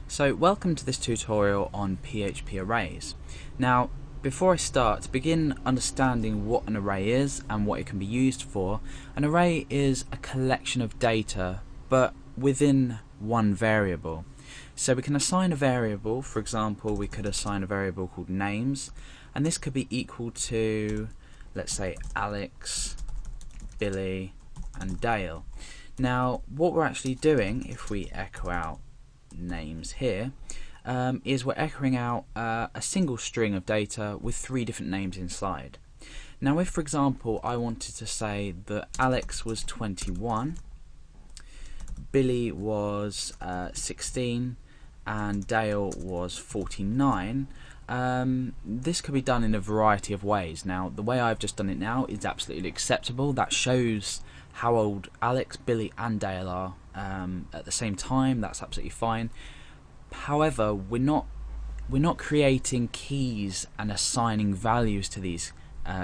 So welcome to this tutorial on PHP arrays. Now before I start, to begin understanding what an array is and what it can be used for, an array is a collection of data but within one variable. So we can assign a variable. For example, we could assign a variable called names, and this could be equal to, let's say, Alex, Billy and Dale. Now what we're actually doing, if we echo out names here, is we're echoing out a single string of data with 3 different names inside. Now if, for example, I wanted to say that Alex was 21, Billy was 16 and Dale was 49, this could be done in a variety of ways. Now the way I've just done it now is absolutely acceptable. That shows how old Alex, Billy and Dale are at the same time. That's absolutely fine. However, we're not creating keys and assigning values to these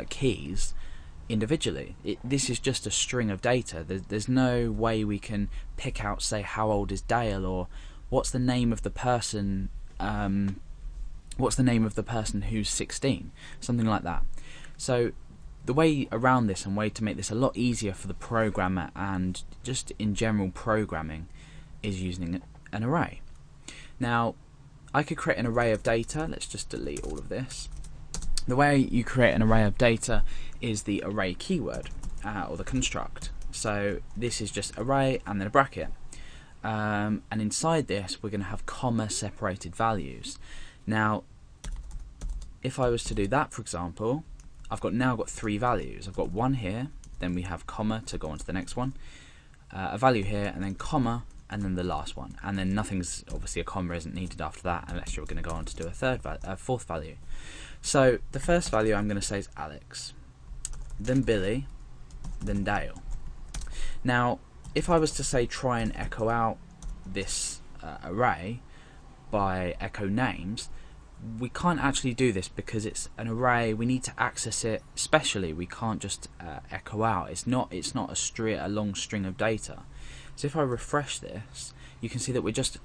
keys individually. This is just a string of data. There's no way we can pick out, say, how old is Dale, or what's the name of the person who's 16, something like that. So the way around this, and way to make this a lot easier for the programmer and just in general programming, is using an array. Now I could create an array of data. Let's just delete all of this. The way you create an array of data is the array keyword, or the construct. So this is just array and then a bracket, and inside this we're going to have comma separated values. Now if I was to do that, for example, I've now got 3 values. I've got one here, then we have comma to go on to the next one, a value here, and then comma, and then the last one, and then nothing's, obviously a comma isn't needed after that unless you're going to go on to do a fourth value. So the first value I'm going to say is Alex, then Billy, then Dale. Now if I was to say try and echo out this array by echo names, we can't actually do this because it's an array. We need to access it specially. We can't just echo out. It's not a long string of data. So if I refresh this, you can see that we're just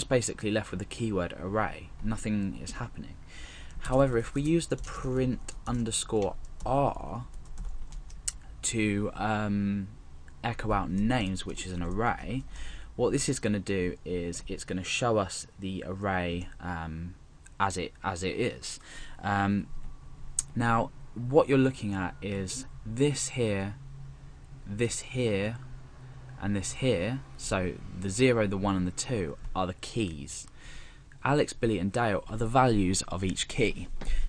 basically left with the keyword array. Nothing is happening. However, if we use the print _r to echo out names, which is an array, what this is going to do is it's going to show us the array as it is. Now what you're looking at is this here, and this here. So the 0, the 1 and the 2 are the keys. Alex, Billy and Dale are the values of each key.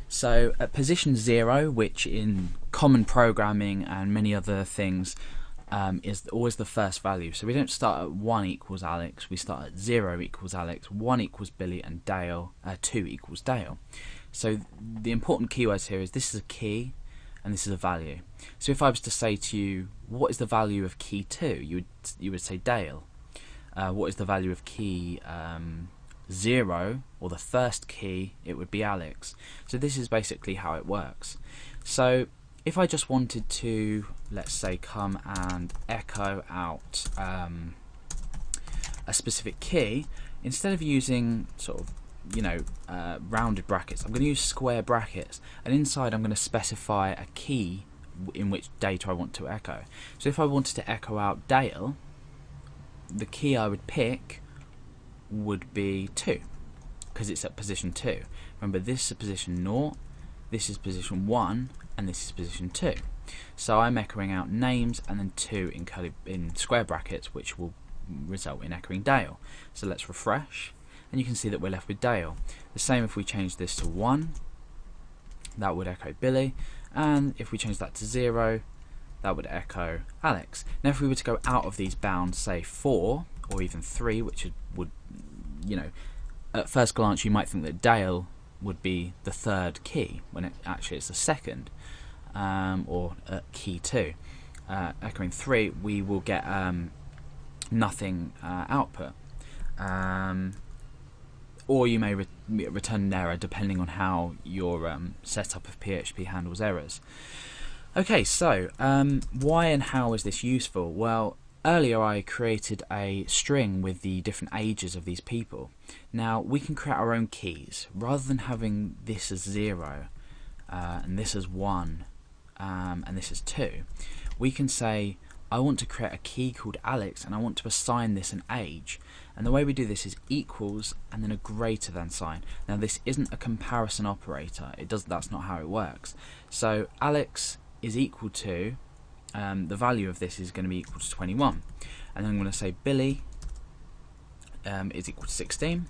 So at position 0, which in common programming and many other things is always the first value. So we don't start at 1 equals Alex, we start at 0 equals Alex, 1 equals Billy and Dale, 2 equals Dale. So the important keywords here is this is a key and this is a value. So if I was to say to you, what is the value of key 2, you would say Dale. What is the value of key 0, or the first key, it would be Alex. So this is basically how it works. So if I just wanted to, let's say, come and echo out a specific key, instead of using sort of rounded brackets, I'm going to use square brackets, and inside I'm going to specify a key in which data I want to echo. So if I wanted to echo out Dale, the key I would pick would be 2, because it's at position 2. Remember, this is position 0, this is position 1, and this is position 2. So I'm echoing out names and then 2 in square brackets, which will result in echoing Dale. So let's refresh, and you can see that we're left with Dale. The same if we change this to 1, that would echo Billy, and if we change that to 0, that would echo Alex. Now if we were to go out of these bounds, say 4 or even 3, which would, at first glance you might think that Dale would be the 3rd key when actually it's the 2nd, or key 2. Echoing 3, we will get nothing output, or you may return an error depending on how your setup of PHP handles errors. Okay, so why and how is this useful? Well, earlier I created a string with the different ages of these people. Now we can create our own keys rather than having this as 0 and this as 1 and this as 2. We can say I want to create a key called Alex and I want to assign this an age, and the way we do this is equals and then a greater than sign. Now this isn't a comparison operator, that's not how it works. So Alex is equal to the value of this is going to be equal to 21, and then I'm going to say Billy is equal to 16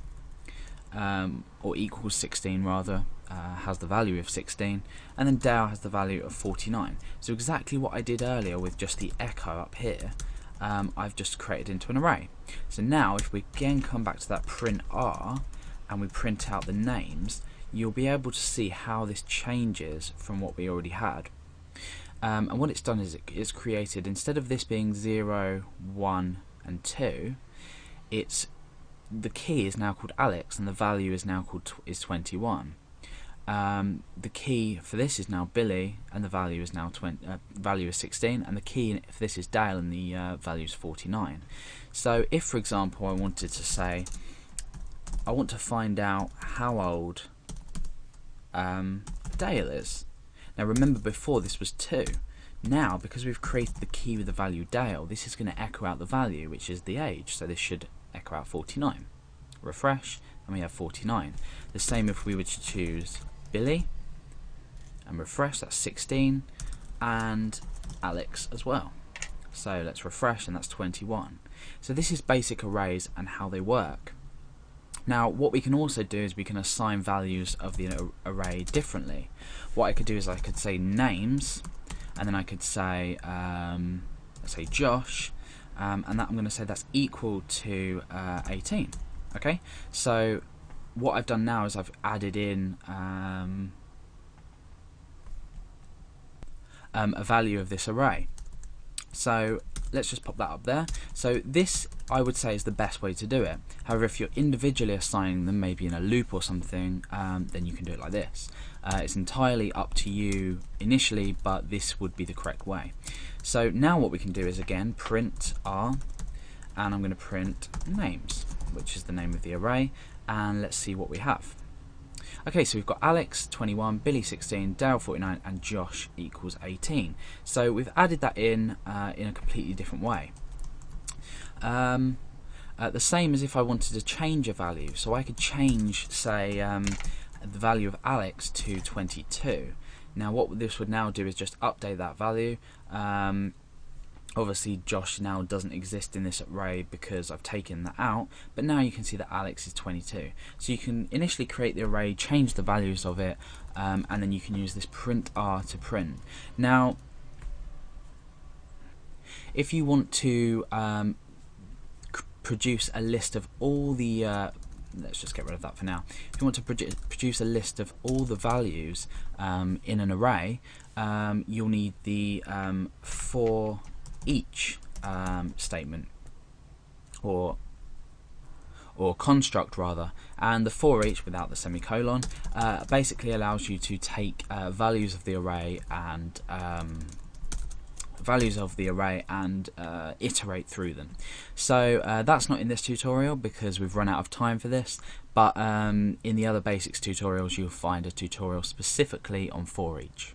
or equals 16 rather, has the value of 16, and then Dale has the value of 49. So exactly what I did earlier with just the echo up here, I've just created into an array. So now if we again come back to that print R and we print out the names, you'll be able to see how this changes from what we already had. And what it's done is it's created, instead of this being 0, 1 and 2, the key is now called Alex and the value is now is 21. The key for this is now Billy and the value is now value is 16, and the key for this is Dale and the value is 49. So if, for example, I wanted to say I want to find out how old Dale is. Now remember, before this was 2. Now, because we've created the key with the value Dale, this is going to echo out the value, which is the age, so this should echo out 49. Refresh, and we have 49. The same if we were to choose Billy, and refresh, that's 16, and Alex as well. So let's refresh, and that's 21. So this is basic arrays and how they work. Now what we can also do is we can assign values of the array differently. What I could do is I could say names, and then I could say let's say Josh, and that I'm going to say that's equal to 18. Okay, so what I've done now is I've added in a value of this array. So let's just pop that up there. So this, I would say, is the best way to do it. However, if you're individually assigning them, maybe in a loop or something, then you can do it like this. It's entirely up to you initially, but this would be the correct way. So now what we can do is again print R, and I'm going to print names, which is the name of the array, and let's see what we have. Okay, so we've got Alex 21, Billy 16, Dale 49, and Josh equals 18. So we've added that in a completely different way. The same as if I wanted to change a value. So I could change, say, the value of Alex to 22. Now what this would now do is just update that value. Obviously Josh now doesn't exist in this array because I've taken that out, but now you can see that Alex is 22. So you can initially create the array, change the values of it, and then you can use this print R to print. Now if you want to produce a list of all the let's just get rid of that for now. If you want to produce a list of all the values in an array, you'll need the for each statement, or construct rather, and the for each without the semicolon basically allows you to take values of the array and iterate through them. So that's not in this tutorial because we've run out of time for this, but in the other basics tutorials you'll find a tutorial specifically on for each.